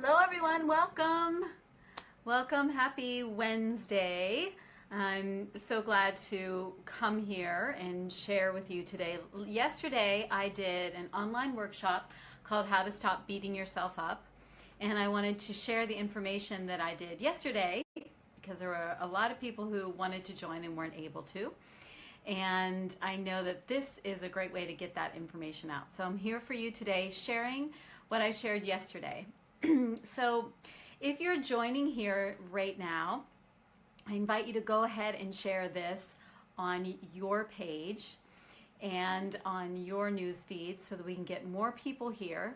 Hello everyone, welcome, happy Wednesday. I'm so glad to come here and share with you today. Yesterday I did an online workshop called How to Stop Beating Yourself Up, and I wanted to share the information that I did yesterday because there were a lot of people who wanted to join and weren't able to. And I know that this is a great way to get that information out. So I'm here for you today sharing what I shared yesterday. So if you're joining here right now, I invite you to go ahead and share this on your page and on your news feed so that we can get more people here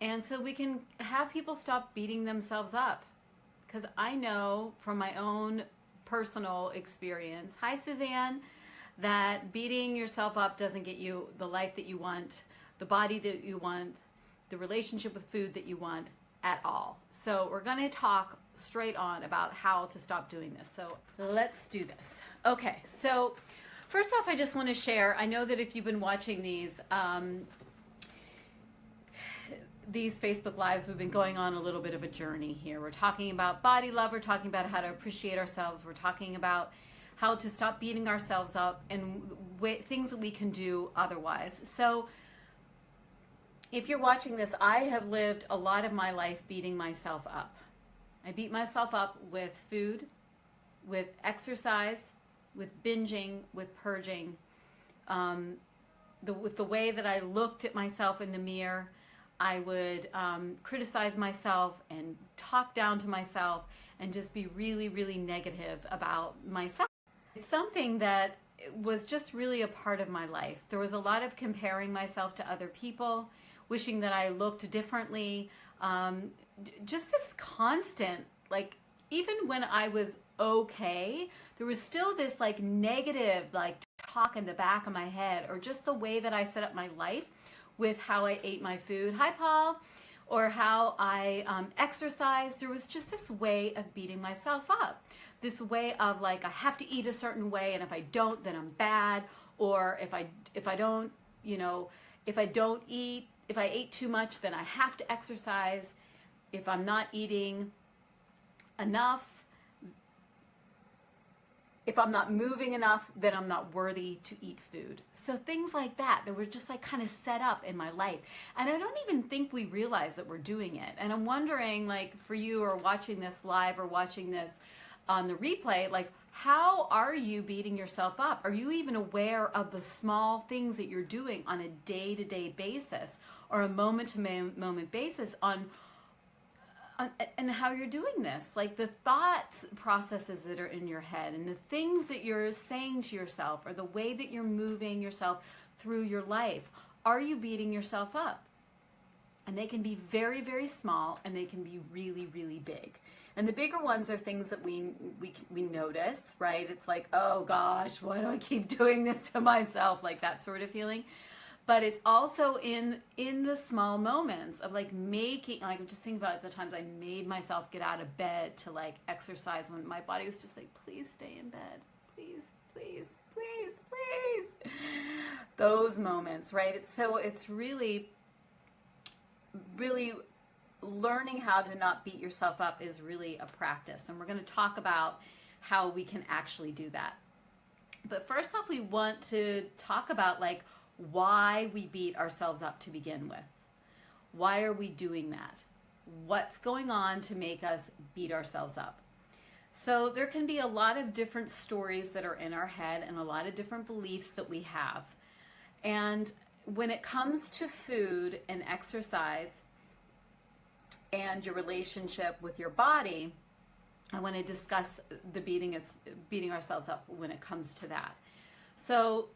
and so we can have people stop beating themselves up. Because I know from my own personal experience, hi Suzanne, that beating yourself up doesn't get you the life that you want, the body that you want, the relationship with food that you want at all. So we're going to talk straight on about how to stop doing this. So let's do this. Okay, so first off, I just want to share, I know that if you've been watching these Facebook Lives, we've been going on a little bit of a journey here. We're talking about body love, we're talking about how to appreciate ourselves, we're talking about how to stop beating ourselves up and things that we can do otherwise. So if you're watching this, I have lived a lot of my life beating myself up. I beat myself up with food, with exercise, with binging, with purging, with the way that I looked at myself in the mirror. I would criticize myself and talk down to myself and just be really, really negative about myself. It's something that was just really a part of my life. There was a lot of comparing myself to other people, wishing that I looked differently, just this constant, like even when I was okay, there was still this like negative like talk in the back of my head, or just the way that I set up my life with how I ate my food, hi Paul, or how I exercised. There was just this way of beating myself up, this way of like I have to eat a certain way, and if I don't, then I'm bad, or if I don't, you know, if I ate too much, then I have to exercise. If I'm not eating enough, if I'm not moving enough, then I'm not worthy to eat food. So things like that were just like kind of set up in my life. And I don't even think we realize that we're doing it. And I'm wondering, like, for you or watching this live or watching this on the replay, like, how are you beating yourself up? Are you even aware of the small things that you're doing on a day-to-day basis or a moment-to-moment basis on and how you're doing this? Like the thoughts processes that are in your head and the things that you're saying to yourself or the way that you're moving yourself through your life. Are you beating yourself up? And they can be very, very small, and they can be really, really big. And the bigger ones are things that we notice, right? It's like, oh gosh, why do I keep doing this to myself? Like that sort of feeling. But it's also in the small moments of like making, like just think about the times I made myself get out of bed to like exercise when my body was just like, please stay in bed. Please, please, please, please. Those moments, right? It's really learning how to not beat yourself up is really a practice, and we're going to talk about how we can actually do that. But first off, we want to talk about like why we beat ourselves up to begin with. Why are we doing that? What's going on to make us beat ourselves up? So there can be a lot of different stories that are in our head and a lot of different beliefs that we have. And when it comes to food and exercise and your relationship with your body, I want to discuss the beating ourselves up when it comes to that. So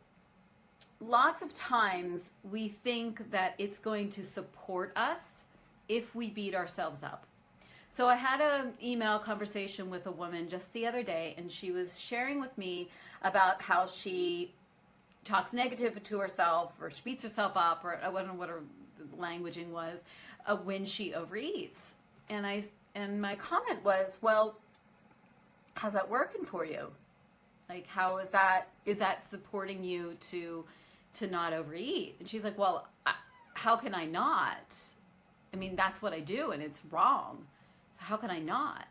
lots of times we think that it's going to support us if we beat ourselves up. So I had an email conversation with a woman just the other day, and she was sharing with me about how she talks negative to herself, or she beats herself up, or I don't know what her languaging was, when she overeats. And my comment was, well, how's that working for you? Like, how is that supporting you to not overeat? And she's like, well, how can I not? I mean, that's what I do, and it's wrong. So how can I not?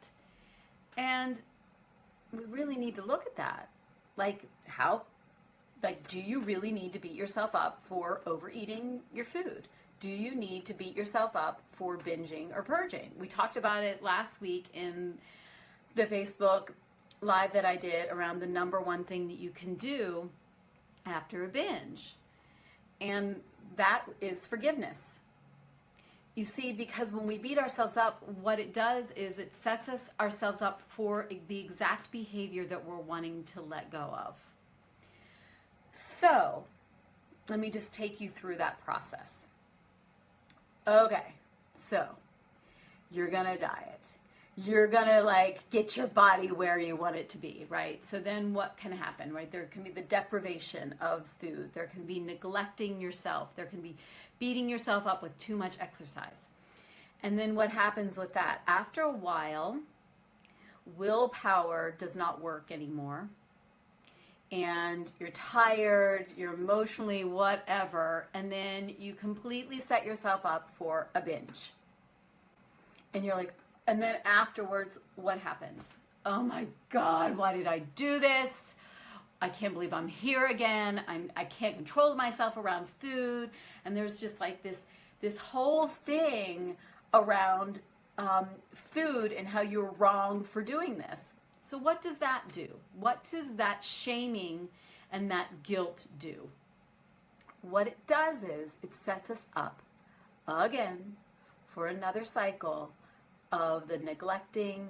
And we really need to look at that. Like, do you really need to beat yourself up for overeating your food? Do you need to beat yourself up for binging or purging? We talked about it last week in the Facebook Live that I did around the number one thing that you can do after a binge. And that is forgiveness. You see, because when we beat ourselves up, what it does is it sets ourselves up for the exact behavior that we're wanting to let go of. So, let me just take you through that process. Okay, so you're gonna diet. You're gonna get your body where you want it to be, right? So then what can happen, right? There can be the deprivation of food. There can be neglecting yourself. There can be beating yourself up with too much exercise. And then what happens with that? After a while, willpower does not work anymore. And you're tired, you're emotionally whatever, and then you completely set yourself up for a binge. And you're like, and then afterwards, what happens? Oh my God, why did I do this? I can't believe I'm here again. I can't control myself around food. And there's just this whole thing around food and how you're wrong for doing this. So what does that do? What does that shaming and that guilt do? What it does is it sets us up again for another cycle of the neglecting,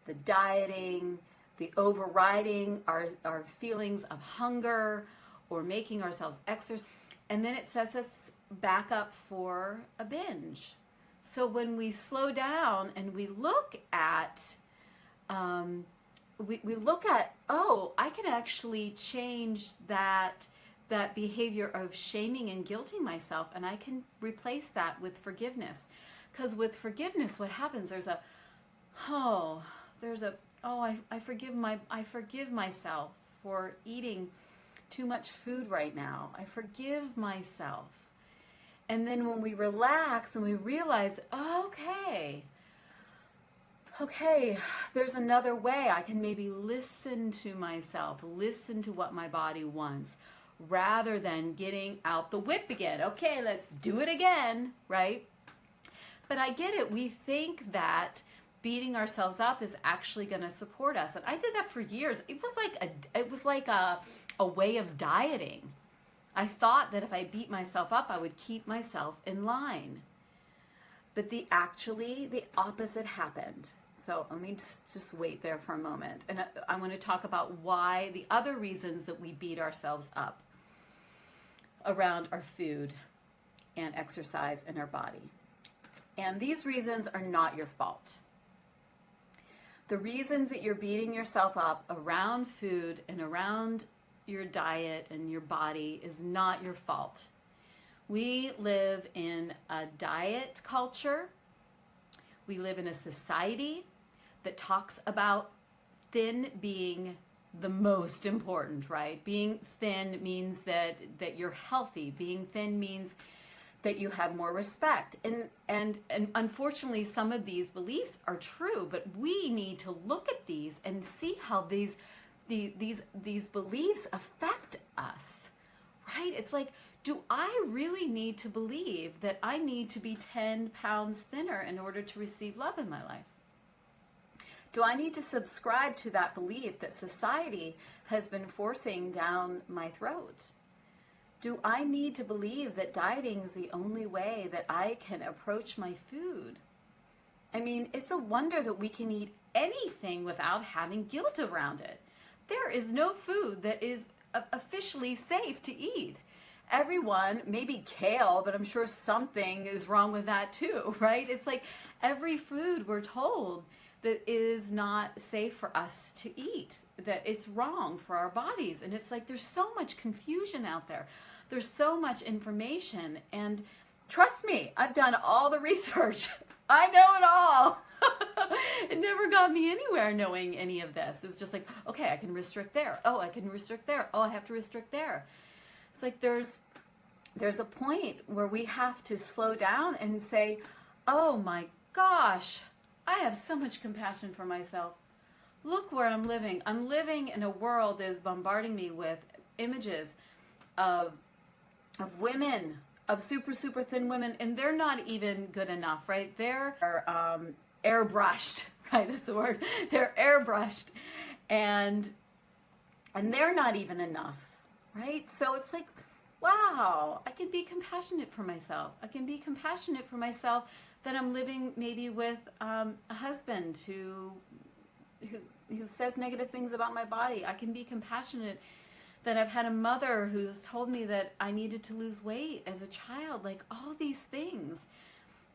the dieting, the overriding our feelings of hunger or making ourselves exercise. And then it sets us back up for a binge. So when we slow down and we look at we look at, oh, I can actually change that behavior of shaming and guilting myself, and I can replace that with forgiveness. Because with forgiveness, what happens? I forgive myself for eating too much food right now. I forgive myself. And then when we relax and we realize, okay, there's another way. I can maybe listen to myself, listen to what my body wants, rather than getting out the whip again. Okay, let's do it again, right? But I get it. We think that beating ourselves up is actually going to support us. And I did that for years. It was like a way of dieting. I thought that if I beat myself up, I would keep myself in line. But the opposite happened. So let me just wait there for a moment. And I want to talk about why the other reasons that we beat ourselves up around our food and exercise in our body. And these reasons are not your fault. The reasons that you're beating yourself up around food and around your diet and your body is not your fault. We live in a diet culture. We live in a society that talks about thin being the most important, right? Being thin means that you're healthy. Being thin means that you have more respect. And unfortunately, some of these beliefs are true, but we need to look at these and see how these beliefs affect us, right? It's like, do I really need to believe that I need to be 10 pounds thinner in order to receive love in my life? Do I need to subscribe to that belief that society has been forcing down my throat? Do I need to believe that dieting is the only way that I can approach my food? I mean, it's a wonder that we can eat anything without having guilt around it. There is no food that is officially safe to eat. Everyone, maybe kale, but I'm sure something is wrong with that too, right? It's like every food we're told that is not safe for us to eat, that it's wrong for our bodies. And it's like there's so much confusion out there. There's so much information. And trust me, I've done all the research. I know it all. It never got me anywhere knowing any of this. It was just like, okay, I can restrict there. Oh, I can restrict there. Oh, I have to restrict there. It's like there's a point where we have to slow down and say, oh my gosh, I have so much compassion for myself. Look where I'm living. I'm living in a world that is bombarding me with images of women, of super, super thin women, and they're not even good enough, right? They're airbrushed, right? That's the word. They're airbrushed, and they're not even enough, right? So it's like, wow, I can be compassionate for myself. I can be compassionate for myself that I'm living maybe with a husband who says negative things about my body. I can be compassionate that I've had a mother who's told me that I needed to lose weight as a child. Like, all these things.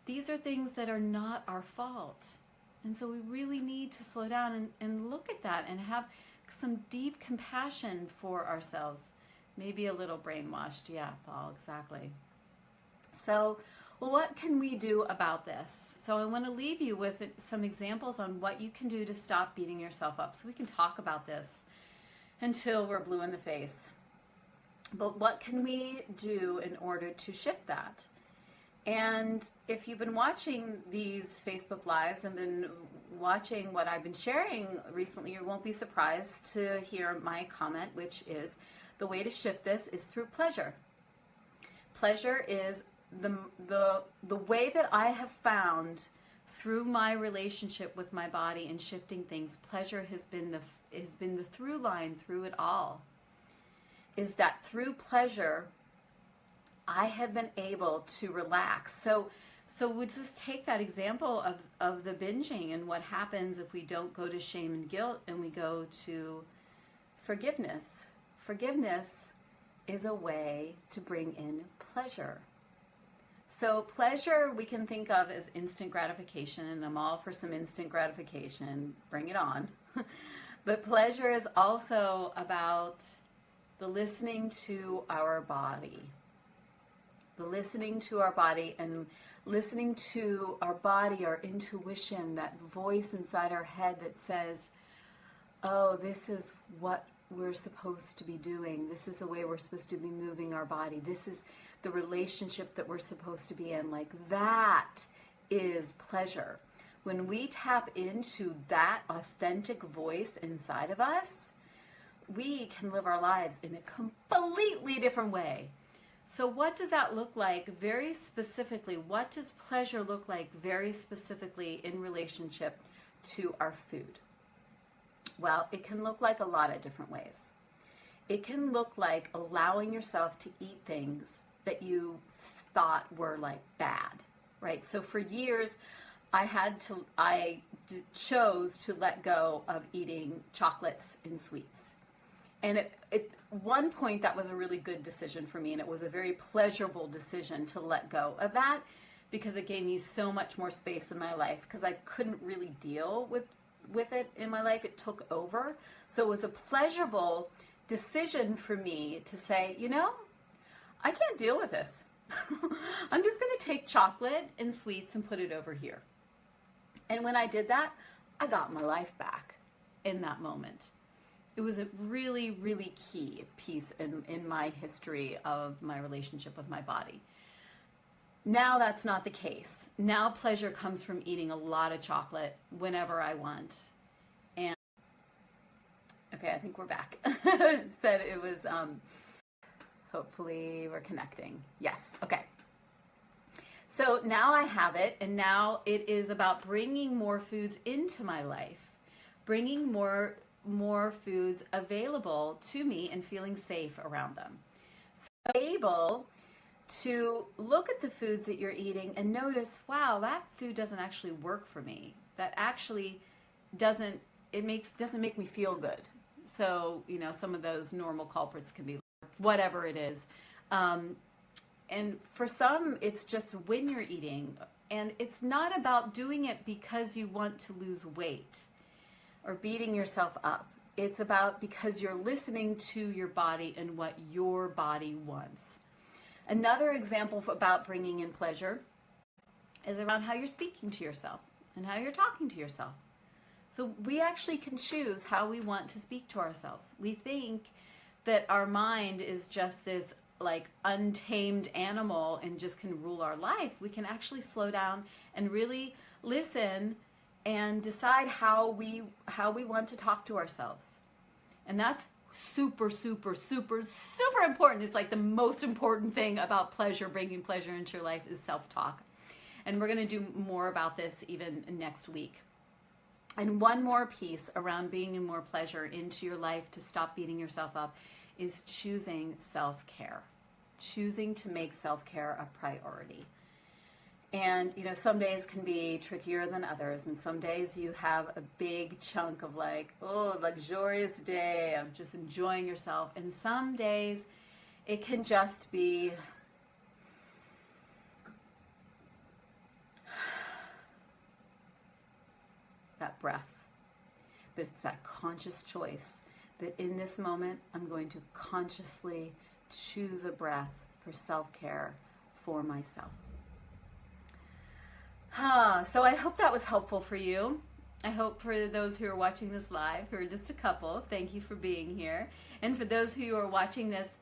These are things that are not our fault. And so we really need to slow down and look at that and have some deep compassion for ourselves. Maybe a little brainwashed. Yeah, Paul, exactly. So, well, what can we do about this? So I want to leave you with some examples on what you can do to stop beating yourself up. So we can talk about this until we're blue in the face. But what can we do in order to shift that? And if you've been watching these Facebook Lives and been watching what I've been sharing recently, you won't be surprised to hear my comment, which is the way to shift this is through pleasure. Pleasure is the way that I have found through my relationship with my body and shifting things. Pleasure has been the through line through it all. Is that through pleasure, I have been able to relax. So we'll just take that example of the binging and what happens if we don't go to shame and guilt and we go to forgiveness. Forgiveness is a way to bring in pleasure. So pleasure we can think of as instant gratification, and I'm all for some instant gratification. Bring it on. But pleasure is also about the listening to our body. The listening to our body and listening to our body, our intuition, that voice inside our head that says, oh, this is what we're supposed to be doing. This is the way we're supposed to be moving our body. This is the relationship that we're supposed to be in. Like, that is pleasure. When we tap into that authentic voice inside of us, we can live our lives in a completely different way. So what does that look like very specifically? What does pleasure look like very specifically in relationship to our food? Well, it can look like a lot of different ways. It can look like allowing yourself to eat things that you thought were like bad, right? So for years, I chose to let go of eating chocolates and sweets. And at one point, that was a really good decision for me, and it was a very pleasurable decision to let go of that because it gave me so much more space in my life because I couldn't really deal with it in my life. It took over. So it was a pleasurable decision for me to say, you know, I can't deal with this. I'm just going to take chocolate and sweets and put it over here. And when I did that, I got my life back in that moment. It was a really, really key piece in my history of my relationship with my body. Now that's not the case. Now pleasure comes from eating a lot of chocolate whenever I want. And okay, I think we're back. Said it was, hopefully we're connecting. Yes, okay. So now I have it, and now it is about bringing more foods into my life, bringing more foods available to me and feeling safe around them. So I'm able to look at the foods that you're eating and notice, wow, that food doesn't actually work for me. That actually doesn't make me feel good. So, you know, some of those normal culprits can be whatever it is. And for some, it's just when you're eating. And it's not about doing it because you want to lose weight or beating yourself up. It's about because you're listening to your body and what your body wants. Another example about bringing in pleasure is around how you're speaking to yourself and how you're talking to yourself. So we actually can choose how we want to speak to ourselves. We think that our mind is just this like untamed animal and just can rule our life, we can actually slow down and really listen and decide how we want to talk to ourselves. And that's super, super, super, super important. It's like the most important thing about pleasure, bringing pleasure into your life, is self-talk. And we're going to do more about this even next week. And one more piece around bringing more pleasure into your life to stop beating yourself up is choosing self-care. Choosing to make self-care a priority. And, you know, some days can be trickier than others. And some days you have a big chunk of like, oh, luxurious day of just enjoying yourself. And some days it can just be that breath. But it's that conscious choice that in this moment, I'm going to consciously choose a breath for self-care for myself. So I hope that was helpful for you. I hope for those who are watching this live, who are just a couple, thank you for being here. And for those who are watching this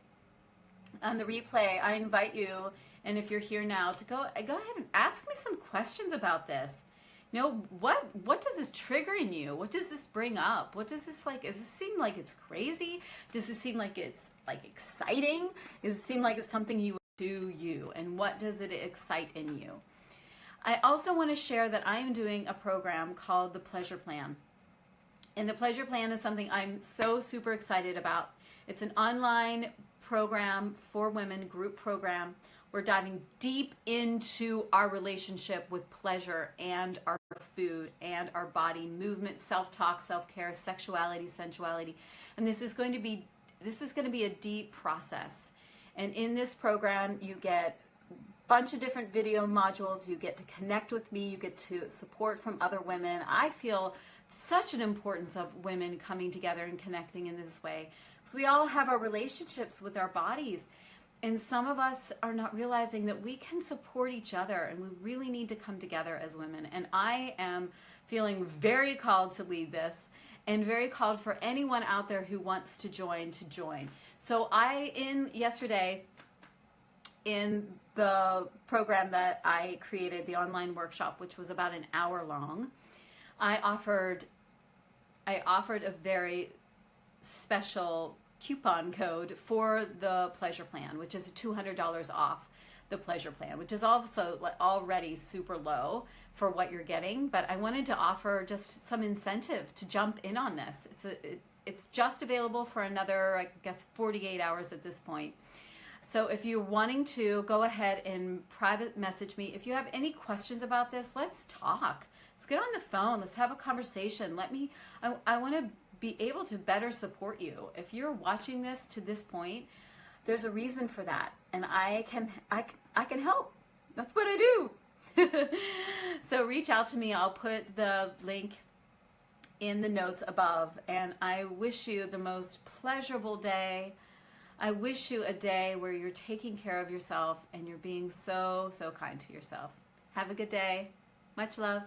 on the replay, I invite you, and if you're here now, to go ahead and ask me some questions about this. You know, what does this trigger in you? What does this bring up? What does this like? Does it seem like it's crazy? Does it seem like it's like exciting? Does it seem like it's something you do you? And what does it excite in you? I also want to share that I am doing a program called the Pleasure Plan. And the Pleasure Plan is something I'm so super excited about. It's an online program for women, group program. We're diving deep into our relationship with pleasure and our food and our body, movement, self-talk, self-care, sexuality, sensuality. And this is going to be a deep process. And in this program, you get bunch of different video modules. You get to connect with me. You get to support from other women. I feel such an importance of women coming together and connecting in this way. So we all have our relationships with our bodies. And some of us are not realizing that we can support each other, and we really need to come together as women. And I am feeling very called to lead this, and very called for anyone out there who wants to join. So yesterday, in the program that I created, the online workshop, which was about an hour long, I offered a very special coupon code for the Pleasure Plan, which is $200 off the Pleasure Plan, which is also already super low for what you're getting. But I wanted to offer just some incentive to jump in on this. It's just available for another, I guess, 48 hours at this point. So if you're wanting to, go ahead and private message me. If you have any questions about this, let's talk. Let's get on the phone. Let's have a conversation. I want to be able to better support you. If you're watching this to this point, there's a reason for that. And I can help. That's what I do. So reach out to me. I'll put the link in the notes above. And I wish you the most pleasurable day. I wish you a day where you're taking care of yourself and you're being so, so kind to yourself. Have a good day. Much love.